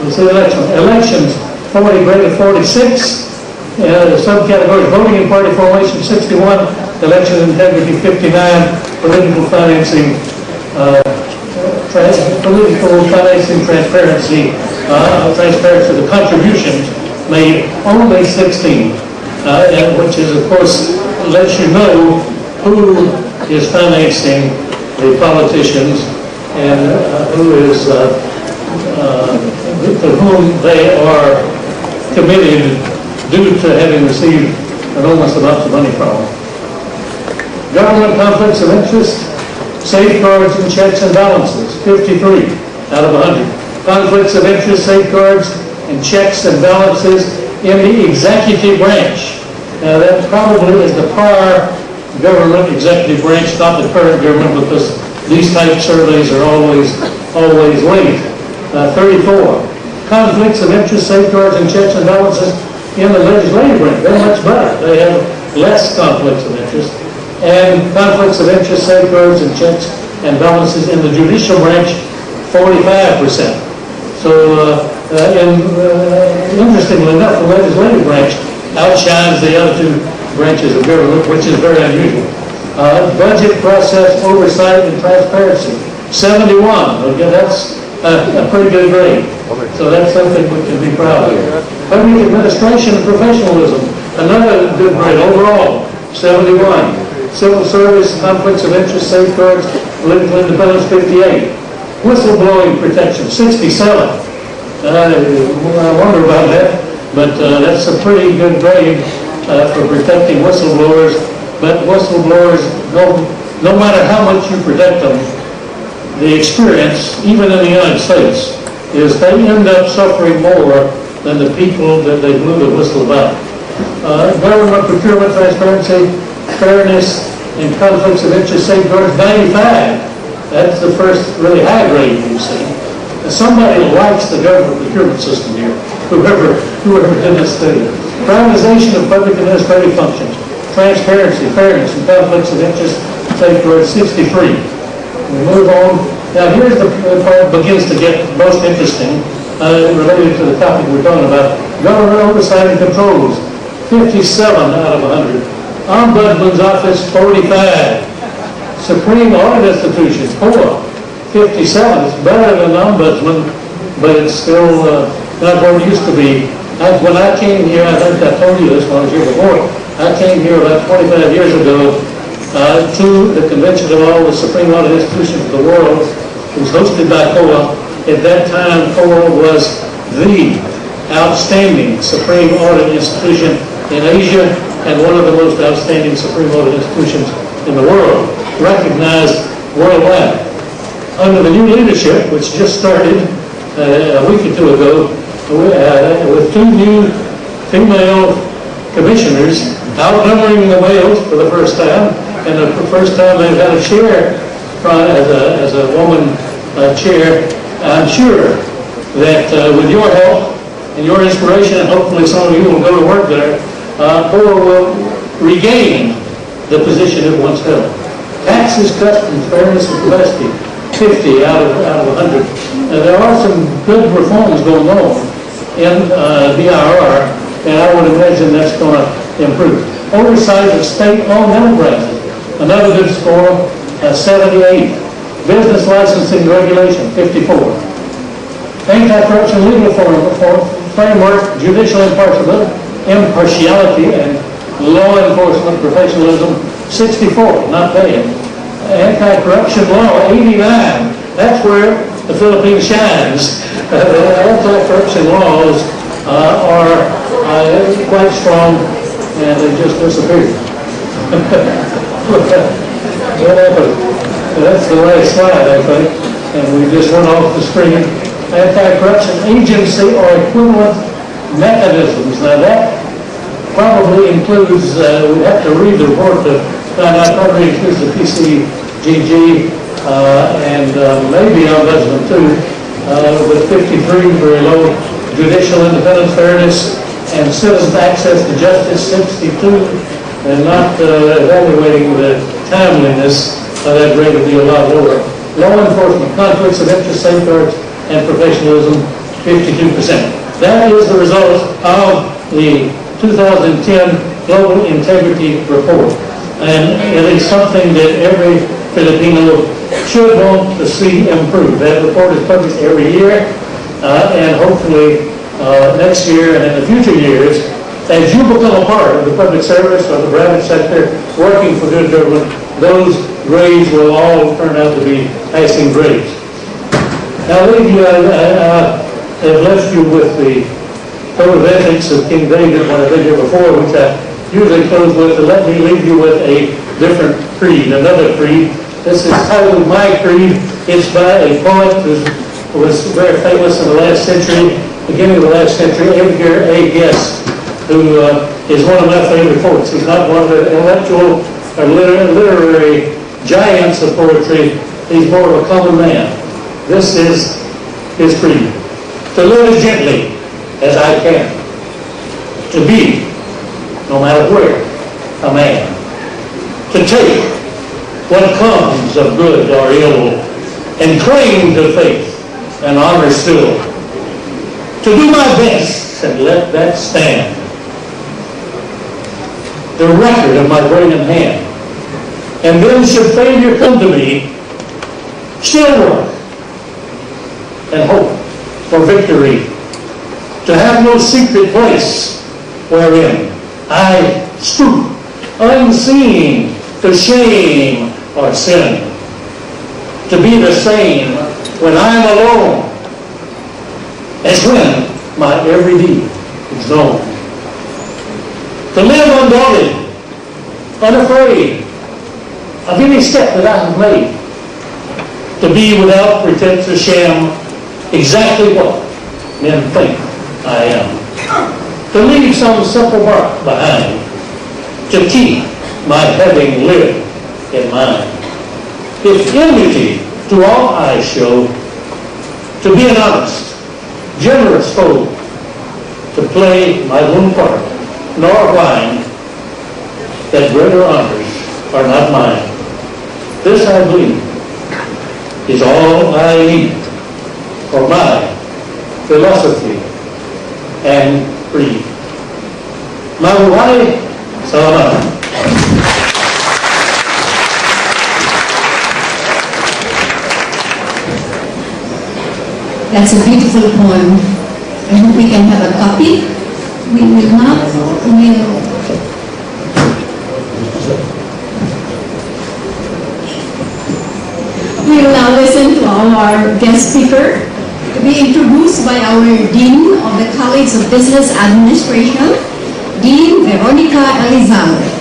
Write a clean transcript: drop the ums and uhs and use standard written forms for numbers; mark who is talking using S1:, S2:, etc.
S1: We'll see elections, 40 greater 46. Subcategories, voting and party formation, 61. Election integrity, 59. Political financing, transparency, the contributions made, only 16. Which is, of course, lets you know who is financing the politicians and who is to whom they are committed due to having received enormous amounts of money from them. Government conflicts of interest, safeguards and checks and balances, 53 out of 100. Conflicts of interest, safeguards and checks and balances in the executive branch. Now that probably is the prior government executive branch, not the current government, because these type surveys are always late. 34. Conflicts of interest, safeguards and checks and balances in the legislative branch. They're much better. They have less conflicts of interest. And conflicts of interest, safeguards and checks and balances in the judicial branch, 45%. So, interestingly enough, the legislative branch outshines the other two branches of government, which is very unusual. Budget process, oversight, and transparency, 71. Again, that's a pretty good grade. So that's something we can be proud of. Public administration and professionalism, another good grade overall, 71. Civil service, conflicts of interest, safeguards, political independence, 58. Whistleblowing protection, 67. I wonder about that, but that's a pretty good grade for protecting whistleblowers. But whistleblowers, no matter how much you protect them, the experience, even in the United States, is they end up suffering more than the people that they blew the whistle about. Government procurement, transparency, fairness, and conflicts of interest, safeguards, 95. That's the first really high grade you've seen. Somebody likes the government procurement system here, whoever did this study. Privatization of public administrative functions, transparency, fairness, and conflicts of interest, safeguards, 63. We move on. Now here's the part that begins to get most interesting related to the topic we're talking about. Government oversight and controls, 57 out of 100. Ombudsman's office, 45. Supreme audit institutions, 4. 57. It's better than an ombudsman, but it's still not what it used to be. When I came here, I think I told you this when I was here before, I came here about 25 years ago to the convention of all the Supreme Audit Institutions of the world. It was hosted by Kwok. At that time, Kwok was the outstanding Supreme Audit Institution in Asia and one of the most outstanding Supreme Audit institutions in the world, recognized worldwide. Under the new leadership, which just started a week or two ago, with 2 new female commissioners, outnumbering the males for the first time, and the first time they've had a chair as a woman chair. I'm sure that with your help and your inspiration, and hopefully some of you will go to work there, or will regain the position it once held. Taxes, customs, fairness, and capacity, 50 out of 100. Now, there are some good reforms going on in BIR, and I would imagine that's going to improve. Oversight of state-owned enterprises, another good score, 78. Business licensing regulation, 54. Anti-corruption legal framework, judicial impartiality, and law enforcement professionalism, 64, not bad. Anti-corruption law, 89. That's where the Philippines shines. Anti-corruption laws are quite strong, and they just disappeared. That's the last slide, I think, and we just went off the screen. Anti-corruption agency or equivalent mechanisms. Now that probably includes, we have to read the report to find out, probably includes the PCGG and maybe Ombudsman too, with 53 very low, judicial independence, fairness, and citizen access to justice, 62, and not evaluating the timeliness of that grade would be a lot lower. Law enforcement, conflicts of interest, safeguards, and professionalism, 52%. That is the result of the 2010 Global Integrity Report. And it is something that every Filipino should want to see improve. That report is published every year, and hopefully next year and in the future years, as you become a part of the public service or the private sector working for good government, those grades will all turn out to be passing grades. Now, I have left you with the code of ethics of King David when I've been here before, which I usually close with, and let me leave you with a different creed, another creed. This is titled My Creed. It's by a poet who was very famous in the last century, beginning of the last century, Edgar A. Guest, who is one of my favorite poets. He's not one of the intellectual or literary giants of poetry. He's more of a common man. This is his creed. To live as gently as I can. To be, no matter where, a man. To take what comes of good or ill and cling to faith and honor still. To do my best and let that stand. The record of my brain and hand. And then should failure come to me, still work and hope for victory. To have no secret place wherein I stoop unseen to shame or sin. To be the same when I'm alone as when my every deed is known. To live undaunted, unafraid of any step that I have made. To be without pretense or sham exactly what men think I am. To leave some simple mark behind. To keep my having lived in mind. If enmity to all I show, to be an honest, generous foe, to play my own part, nor whine that greater honors are not mine. This I believe is all I need for my philosophy and creed. Man-Wai, salamat.
S2: That's a beautiful poem. I hope we can have a copy. We will not. We will now listen to our guest speaker, to be introduced by our Dean of the College of Business Administration, Dean Veronica Elizalde.